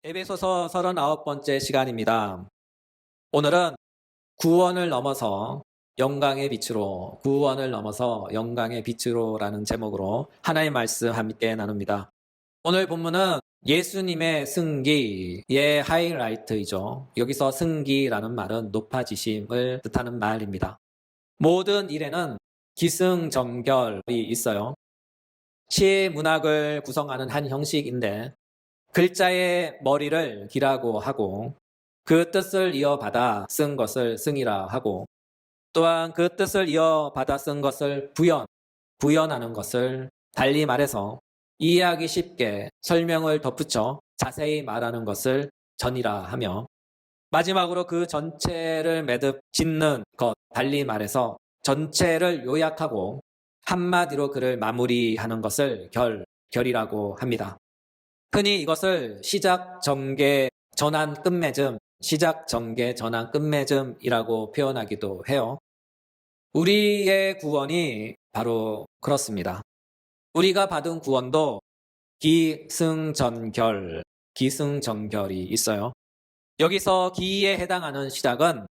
에베소서 39번째 시간입니다. 오늘은 구원을 넘어서 영광의 빛으로, 구원을 넘어서 영광의 빛으로라는 제목으로 하나의 말씀 함께 나눕니다. 오늘 본문은 예수님의 승기의 하이라이트이죠. 여기서 승기라는 말은 높아지심을 뜻하는 말입니다. 모든 일에는 기승전결이 있어요. 시의 문학을 구성하는 한 형식인데 글자의 머리를 기라고 하고 그 뜻을 이어받아 쓴 것을 승이라 하고 또한 그 뜻을 이어받아 쓴 것을 부연하는 것을 달리 말해서 이해하기 쉽게 설명을 덧붙여 자세히 말하는 것을 전이라 하며 마지막으로 그 전체를 매듭 짓는 것, 달리 말해서 전체를 요약하고 한마디로 그를 마무리하는 것을 결이라고 합니다. 흔히 이것을 시작, 전개, 전환, 끝맺음, 시작, 전개, 전환, 끝맺음이라고 표현하기도 해요. 우리의 구원이 바로 그렇습니다. 우리가 받은 구원도 기승전결이 있어요. 여기서 기에 해당하는 시작은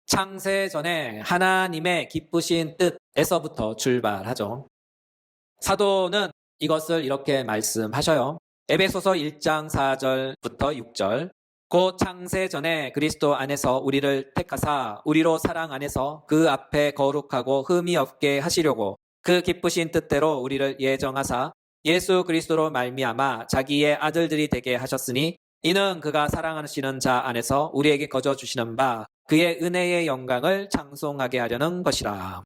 창세 전에 하나님의 기쁘신 뜻에서부터 출발하죠. 사도는 이것을 이렇게 말씀하셔요. 에베소서 1장 4절부터 6절 곧 창세 전에 그리스도 안에서 우리를 택하사 우리로 사랑 안에서 그 앞에 거룩하고 흠이 없게 하시려고 그 기쁘신 뜻대로 우리를 예정하사 예수 그리스도로 말미암아 자기의 아들들이 되게 하셨으니 이는 그가 사랑하시는 자 안에서 우리에게 거저 주시는 바 그의 은혜의 영광을 찬송하게 하려는 것이라.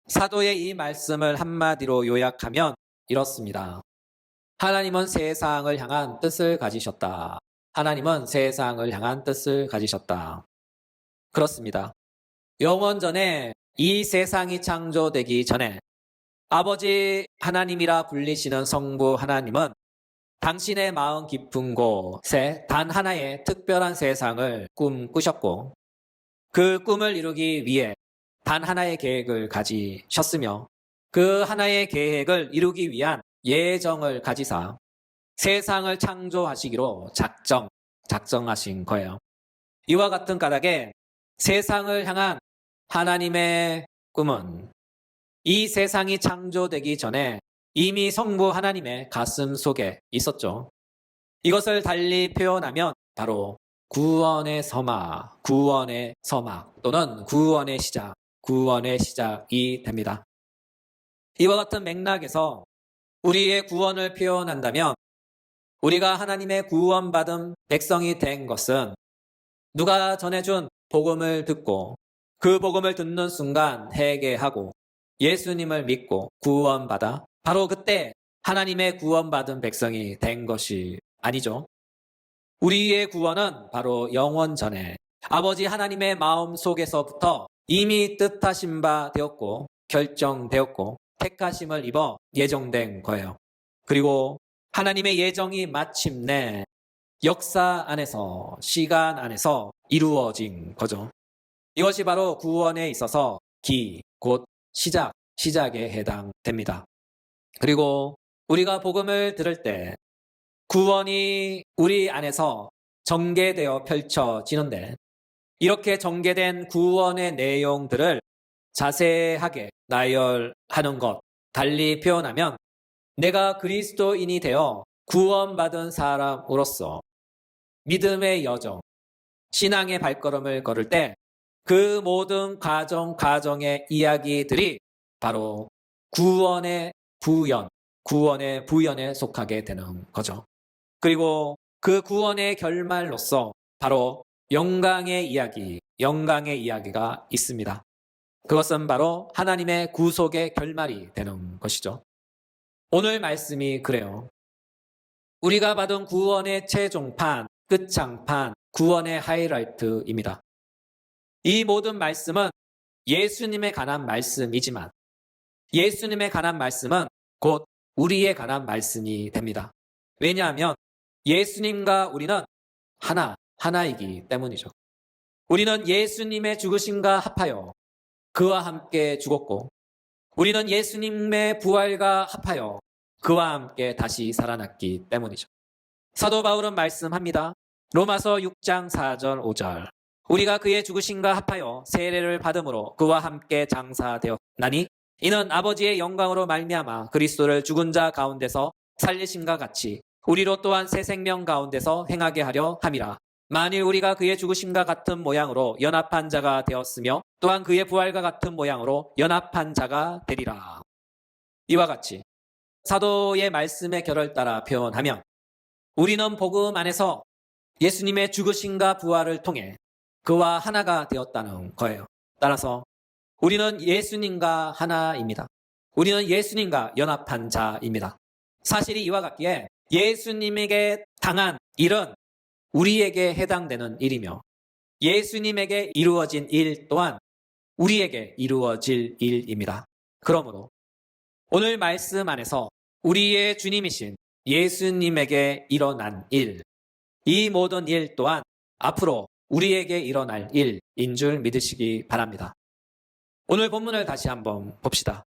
사도의 이 말씀을 한마디로 요약하면 이렇습니다. 하나님은 세상을 향한 뜻을 가지셨다. 하나님은 세상을 향한 뜻을 가지셨다. 그렇습니다. 영원 전에 이 세상이 창조되기 전에 아버지 하나님이라 불리시는 성부 하나님은 당신의 마음 깊은 곳에 단 하나의 특별한 세상을 꿈꾸셨고 그 꿈을 이루기 위해 단 하나의 계획을 가지셨으며 그 하나의 계획을 이루기 위한 예정을 가지사 세상을 창조하시기로 작정하신 거예요. 이와 같은 까닭에 세상을 향한 하나님의 꿈은 이 세상이 창조되기 전에 이미 성부 하나님의 가슴 속에 있었죠. 이것을 달리 표현하면 바로 구원의 서막 또는 구원의 시작이 됩니다. 이와 같은 맥락에서 우리의 구원을 표현한다면 우리가 하나님의 구원받은 백성이 된 것은 누가 전해준 복음을 듣고 그 복음을 듣는 순간 회개하고 예수님을 믿고 구원받아 바로 그때 하나님의 구원받은 백성이 된 것이 아니죠. 우리의 구원은 바로 영원 전에 아버지 하나님의 마음 속에서부터 이미 뜻하신 바 되었고 결정되었고 택하심을 입어 예정된 거예요. 그리고 하나님의 예정이 마침내 역사 안에서, 시간 안에서 이루어진 거죠. 이것이 바로 구원에 있어서 곧 시작에 해당됩니다. 그리고 우리가 복음을 들을 때 구원이 우리 안에서 전개되어 펼쳐지는데 이렇게 전개된 구원의 내용들을 자세하게 나열하는 것, 달리 표현하면 내가 그리스도인이 되어 구원받은 사람으로서 믿음의 여정, 신앙의 발걸음을 걸을 때 그 모든 가정의 이야기들이 바로 구원의 부연에 속하게 되는 거죠. 그리고 그 구원의 결말로서 바로 영광의 이야기가 있습니다. 그것은 바로 하나님의 구속의 결말이 되는 것이죠. 오늘 말씀이 그래요. 우리가 받은 구원의 최종판, 끝장판, 구원의 하이라이트입니다. 이 모든 말씀은 예수님에 관한 말씀이지만 예수님에 관한 말씀은 곧 우리에 관한 말씀이 됩니다. 왜냐하면 예수님과 우리는 하나이기 때문이죠. 우리는 예수님의 죽으심과 합하여 그와 함께 죽었고 우리는 예수님의 부활과 합하여 그와 함께 다시 살아났기 때문이죠. 사도 바울은 말씀합니다. 로마서 6장 4절 5절. 우리가 그의 죽으심과 합하여 세례를 받음으로 그와 함께 장사되었나니 이는 아버지의 영광으로 말미암아 그리스도를 죽은 자 가운데서 살리심과 같이 우리로 또한 새 생명 가운데서 행하게 하려 함이라. 만일 우리가 그의 죽으심과 같은 모양으로 연합한 자가 되었으며 또한 그의 부활과 같은 모양으로 연합한 자가 되리라. 이와 같이 사도의 말씀의 결을 따라 표현하면 우리는 복음 안에서 예수님의 죽으심과 부활을 통해 그와 하나가 되었다는 거예요. 따라서 우리는 예수님과 하나입니다. 우리는 예수님과 연합한 자입니다. 사실이 이와 같기에 예수님에게 당한 일은 우리에게 해당되는 일이며 예수님에게 이루어진 일 또한 우리에게 이루어질 일입니다. 그러므로 오늘 말씀 안에서 우리의 주님이신 예수님에게 일어난 일, 이 모든 일 또한 앞으로 우리에게 일어날 일인 줄 믿으시기 바랍니다. 오늘 본문을 다시 한번 봅시다.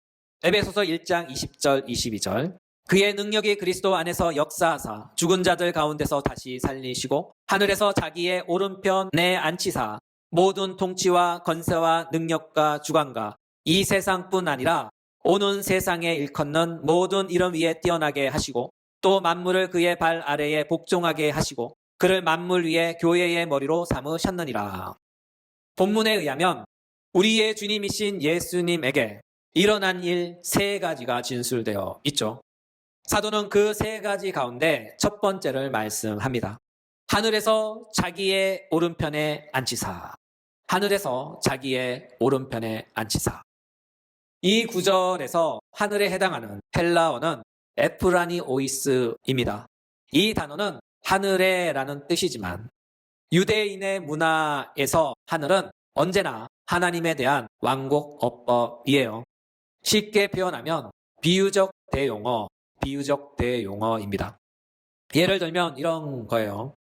에베소서 1장 20절 22절. 그의 능력이 그리스도 안에서 역사하사 죽은 자들 가운데서 다시 살리시고 하늘에서 자기의 오른편에 앉히사 모든 통치와 권세와 능력과 주관과 이 세상뿐 아니라 오는 세상에 일컫는 모든 이름 위에 뛰어나게 하시고 또 만물을 그의 발 아래에 복종하게 하시고 그를 만물 위에 교회의 머리로 삼으셨느니라. 본문에 의하면 우리의 주님이신 예수님에게 일어난 일 3가지가 진술되어 있죠. 사도는 그 3가지 가운데 첫 번째를 말씀합니다. 하늘에서 자기의 오른편에 앉히사. 하늘에서 자기의 오른편에 앉히사. 이 구절에서 하늘에 해당하는 헬라어는 에프라니오이스입니다. 이 단어는 하늘에라는 뜻이지만 유대인의 문화에서 하늘은 언제나 하나님에 대한 완곡 어법이에요. 쉽게 표현하면 비유적 대용어입니다. 예를 들면 이런 거예요.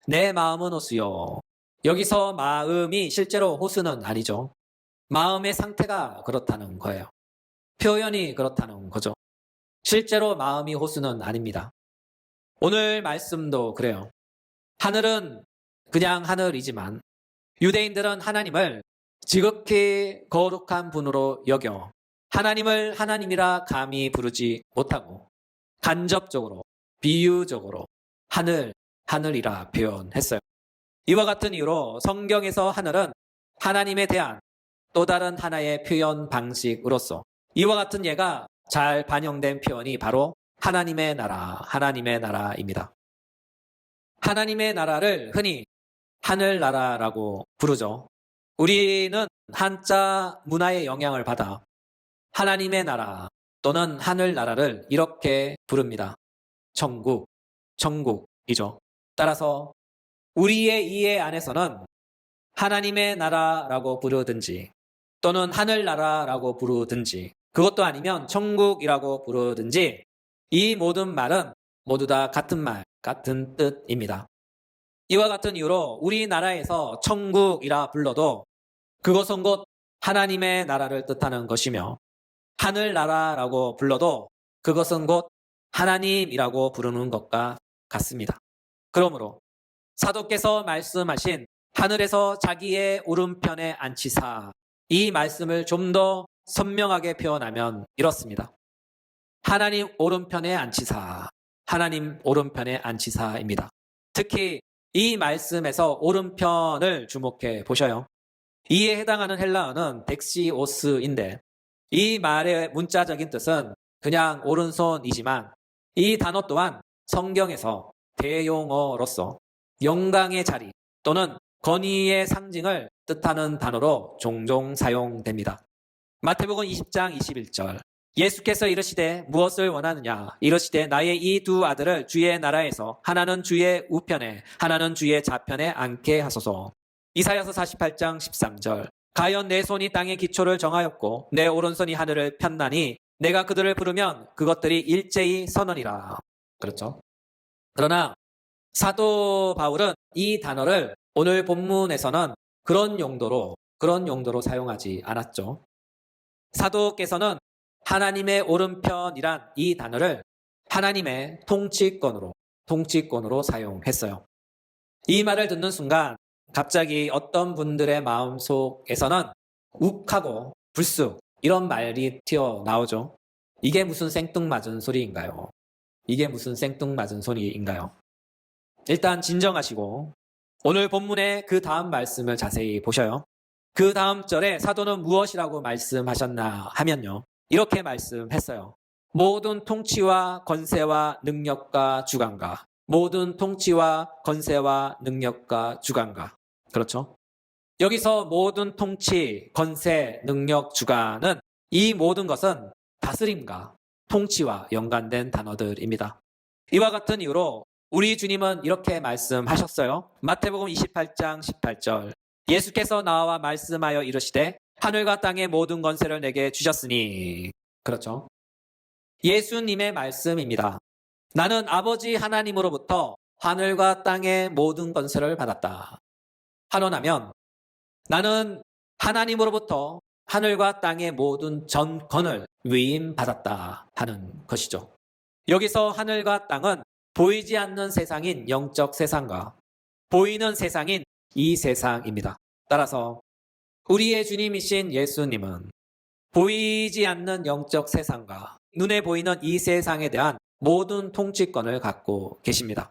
내 마음은 호수요. 여기서 마음이 실제로 호수는 아니죠. 마음의 상태가 그렇다는 거예요. 표현이 그렇다는 거죠. 실제로 마음이 호수는 아닙니다. 오늘 말씀도 그래요. 하늘은 그냥 하늘이지만 유대인들은 하나님을 지극히 거룩한 분으로 여겨 하나님을 하나님이라 감히 부르지 못하고 간접적으로 비유적으로 하늘이라 표현했어요. 이와 같은 이유로 성경에서 하늘은 하나님에 대한 또 다른 하나의 표현 방식으로서 이와 같은 예가 잘 반영된 표현이 바로 하나님의 나라입니다. 하나님의 나라를 흔히 하늘나라라고 부르죠. 우리는 한자 문화의 영향을 받아 하나님의 나라 또는 하늘나라를 이렇게 부릅니다. 천국이죠. 따라서 우리의 이해 안에서는 하나님의 나라라고 부르든지 또는 하늘나라라고 부르든지 그것도 아니면 천국이라고 부르든지 이 모든 말은 모두 다 같은 말, 같은 뜻입니다. 이와 같은 이유로 우리나라에서 천국이라 불러도 그것은 곧 하나님의 나라를 뜻하는 것이며 하늘나라라고 불러도 그것은 곧 하나님이라고 부르는 것과 같습니다. 그러므로 사도께서 말씀하신 하늘에서 자기의 오른편에 앉히사 이 말씀을 좀 더 선명하게 표현하면 이렇습니다. 하나님 오른편에 앉히사, 하나님 오른편에 앉히사입니다. 특히 이 말씀에서 오른편을 주목해 보셔요. 이에 해당하는 헬라어는 덱시오스인데 이 말의 문자적인 뜻은 그냥 오른손이지만 이 단어 또한 성경에서 대용어로서 영광의 자리 또는 권위의 상징을 뜻하는 단어로 종종 사용됩니다. 마태복음 20장 21절 예수께서 이르시되 무엇을 원하느냐 이르시되 나의 이 두 아들을 주의 나라에서 하나는 주의 우편에 하나는 주의 좌편에 앉게 하소서. 이사야서 48장 13절 가연 내 손이 땅의 기초를 정하였고 내 오른손이 하늘을 폈나니 내가 그들을 부르면 그것들이 일제히 서느니라. 그렇죠. 그러나 사도 바울은 이 단어를 오늘 본문에서는 그런 용도로 사용하지 않았죠. 사도께서는 하나님의 오른편이란 이 단어를 하나님의 통치권으로 통치권으로 사용했어요. 이 말을 듣는 순간 갑자기 어떤 분들의 마음속에서는 욱하고 불쑥 이런 말이 튀어나오죠. 이게 무슨 생뚱맞은 소리인가요? 이게 무슨 생뚱맞은 소리인가요? 일단 진정하시고 오늘 본문의 그 다음 말씀을 자세히 보셔요. 그 다음 절에 사도는 무엇이라고 말씀하셨나 하면요. 이렇게 말씀했어요. 모든 통치와 권세와 능력과 주관과 모든 통치와 권세와 능력과 주관과 그렇죠? 여기서 모든 통치, 권세, 능력, 주관은 이 모든 것은 다스림과 통치와 연관된 단어들입니다. 이와 같은 이유로 우리 주님은 이렇게 말씀하셨어요. 마태복음 28장 18절 예수께서 나와 말씀하여 이르시되 하늘과 땅의 모든 권세를 내게 주셨으니 그렇죠. 예수님의 말씀입니다. 나는 아버지 하나님으로부터 하늘과 땅의 모든 권세를 받았다. 한원하면 나는 하나님으로부터 하늘과 땅의 모든 전권을 위임받았다 하는 것이죠. 여기서 하늘과 땅은 보이지 않는 세상인 영적 세상과 보이는 세상인 이 세상입니다. 따라서 우리의 주님이신 예수님은 보이지 않는 영적 세상과 눈에 보이는 이 세상에 대한 모든 통치권을 갖고 계십니다.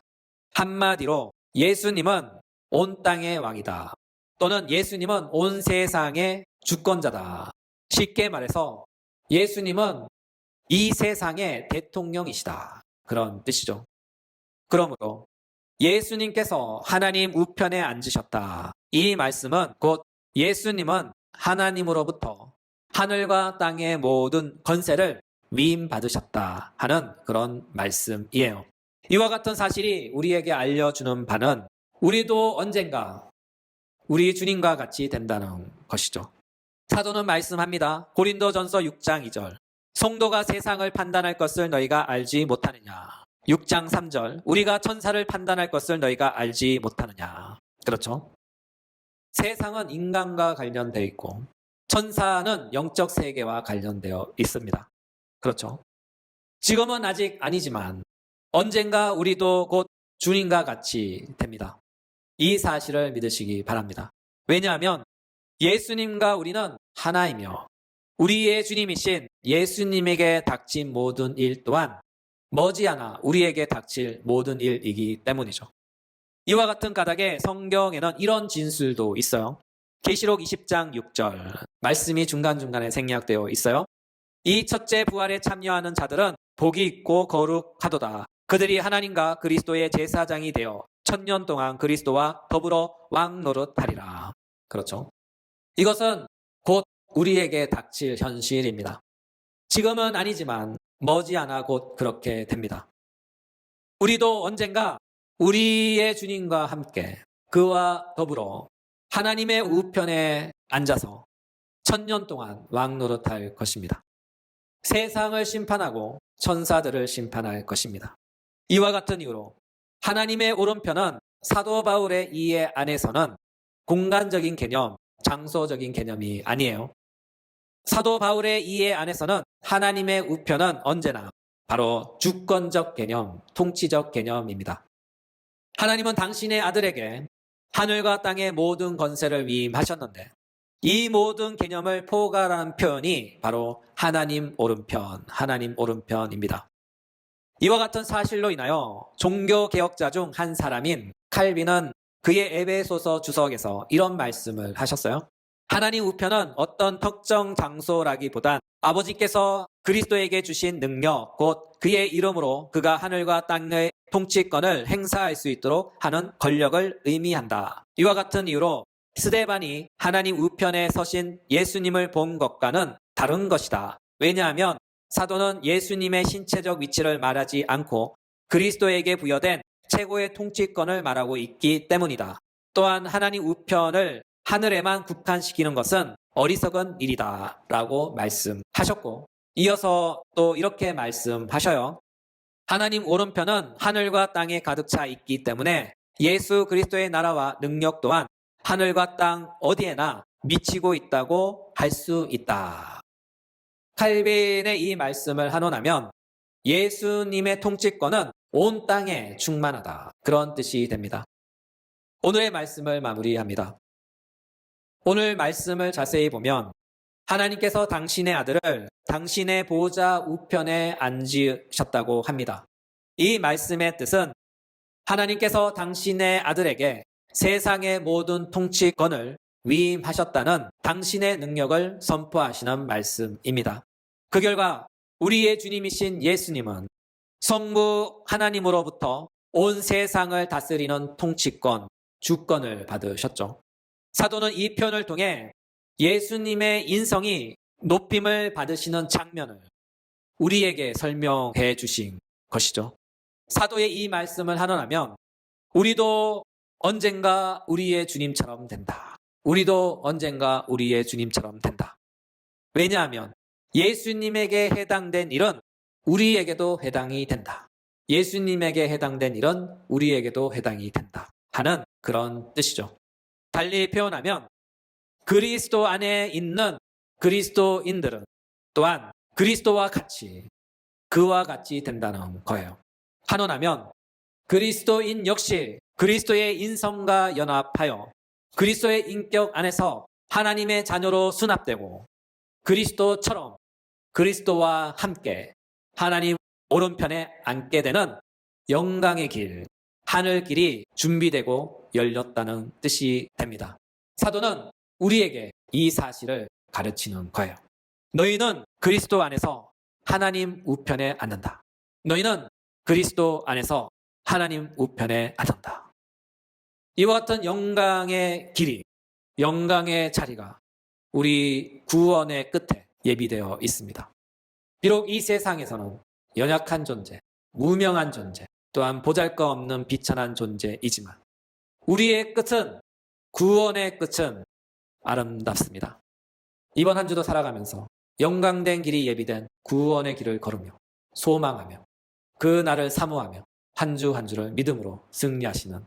한마디로 예수님은 온 땅의 왕이다. 또는 예수님은 온 세상의 주권자다. 쉽게 말해서 예수님은 이 세상의 대통령이시다. 그런 뜻이죠. 그러므로 예수님께서 하나님 우편에 앉으셨다. 이 말씀은 곧 예수님은 하나님으로부터 하늘과 땅의 모든 권세를 위임받으셨다 하는 그런 말씀이에요. 이와 같은 사실이 우리에게 알려주는 바는 우리도 언젠가 우리 주님과 같이 된다는 것이죠. 사도는 말씀합니다. 고린도전서 6장 2절 성도가 세상을 판단할 것을 너희가 알지 못하느냐. 6장 3절 우리가 천사를 판단할 것을 너희가 알지 못하느냐. 그렇죠. 세상은 인간과 관련되어 있고 천사는 영적 세계와 관련되어 있습니다. 그렇죠. 지금은 아직 아니지만 언젠가 우리도 곧 주님과 같이 됩니다. 이 사실을 믿으시기 바랍니다. 왜냐하면 예수님과 우리는 하나이며 우리의 주님이신 예수님에게 닥친 모든 일 또한 머지않아 우리에게 닥칠 모든 일이기 때문이죠. 이와 같은 까닭에 성경에는 이런 진술도 있어요. 계시록 20장 6절 말씀이 중간중간에 생략되어 있어요. 이 첫째 부활에 참여하는 자들은 복이 있고 거룩하도다. 그들이 하나님과 그리스도의 제사장이 되어 1000년 동안 그리스도와 더불어 왕 노릇하리라. 그렇죠. 이것은 곧 우리에게 닥칠 현실입니다. 지금은 아니지만 머지않아 곧 그렇게 됩니다. 우리도 언젠가 우리의 주님과 함께 그와 더불어 하나님의 우편에 앉아서 1000년 동안 왕 노릇할 것입니다. 세상을 심판하고 천사들을 심판할 것입니다. 이와 같은 이유로 하나님의 오른편은 사도 바울의 이해 안에서는 공간적인 개념, 장소적인 개념이 아니에요. 사도 바울의 이해 안에서는 하나님의 우편은 언제나 바로 주권적 개념, 통치적 개념입니다. 하나님은 당신의 아들에게 하늘과 땅의 모든 권세를 위임하셨는데 이 모든 개념을 포괄한 표현이 바로 하나님 오른편입니다. 이와 같은 사실로 인하여 종교개혁자 중 한 사람인 칼빈은 그의 에베소서 주석에서 이런 말씀을 하셨어요. 하나님 우편은 어떤 특정 장소라기보단 아버지께서 그리스도에게 주신 능력, 곧 그의 이름으로 그가 하늘과 땅의 통치권을 행사할 수 있도록 하는 권력을 의미한다. 이와 같은 이유로 스데반이 하나님 우편에 서신 예수님을 본 것과는 다른 것이다. 왜냐하면 사도는 예수님의 신체적 위치를 말하지 않고 그리스도에게 부여된 최고의 통치권을 말하고 있기 때문이다. 또한 하나님 우편을 하늘에만 국한시키는 것은 어리석은 일이다 라고 말씀하셨고 이어서 또 이렇게 말씀하셔요. 하나님 오른편은 하늘과 땅에 가득 차 있기 때문에 예수 그리스도의 나라와 능력 또한 하늘과 땅 어디에나 미치고 있다고 할 수 있다. 칼빈의 이 말씀을 한원하면 예수님의 통치권은 온 땅에 충만하다. 그런 뜻이 됩니다. 오늘의 말씀을 마무리합니다. 오늘 말씀을 자세히 보면 하나님께서 당신의 아들을 당신의 보호자 우편에 앉으셨다고 합니다. 이 말씀의 뜻은 하나님께서 당신의 아들에게 세상의 모든 통치권을 위임하셨다는 당신의 능력을 선포하시는 말씀입니다. 그 결과 우리의 주님이신 예수님은 성부 하나님으로부터 온 세상을 다스리는 통치권, 주권을 받으셨죠. 사도는 이 표현을 통해 예수님의 인성이 높임을 받으시는 장면을 우리에게 설명해 주신 것이죠. 사도의 이 말씀을 하노라면 우리도 언젠가 우리의 주님처럼 된다. 우리도 언젠가 우리의 주님처럼 된다. 왜냐하면 예수님에게 해당된 일은 우리에게도 해당이 된다. 예수님에게 해당된 일은 우리에게도 해당이 된다. 하는 그런 뜻이죠. 달리 표현하면 그리스도 안에 있는 그리스도인들은 또한 그리스도와 같이 그와 같이 된다는 거예요. 하노라면 그리스도인 역시 그리스도의 인성과 연합하여 그리스도의 인격 안에서 하나님의 자녀로 수납되고 그리스도처럼 그리스도와 함께 하나님 오른편에 앉게 되는 영광의 길, 하늘 길이 준비되고 열렸다는 뜻이 됩니다. 사도는 우리에게 이 사실을 가르치는 거예요. 너희는 그리스도 안에서 하나님 우편에 앉는다. 너희는 그리스도 안에서 하나님 우편에 앉는다. 이와 같은 영광의 길이, 영광의 자리가 우리 구원의 끝에 예비되어 있습니다. 비록 이 세상에서는 연약한 존재, 무명한 존재, 또한 보잘것없는 비천한 존재이지만 우리의 끝은, 구원의 끝은 아름답습니다. 이번 한 주도 살아가면서 영광된 길이 예비된 구원의 길을 걸으며 소망하며 그 날을 사모하며 한 주 한 주를 믿음으로 승리하시는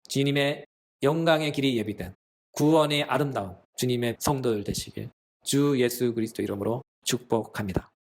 주님의 영광의 길이 예비된 구원의 아름다운 주님의 성도들 되시길 주 예수 그리스도 이름으로 축복합니다.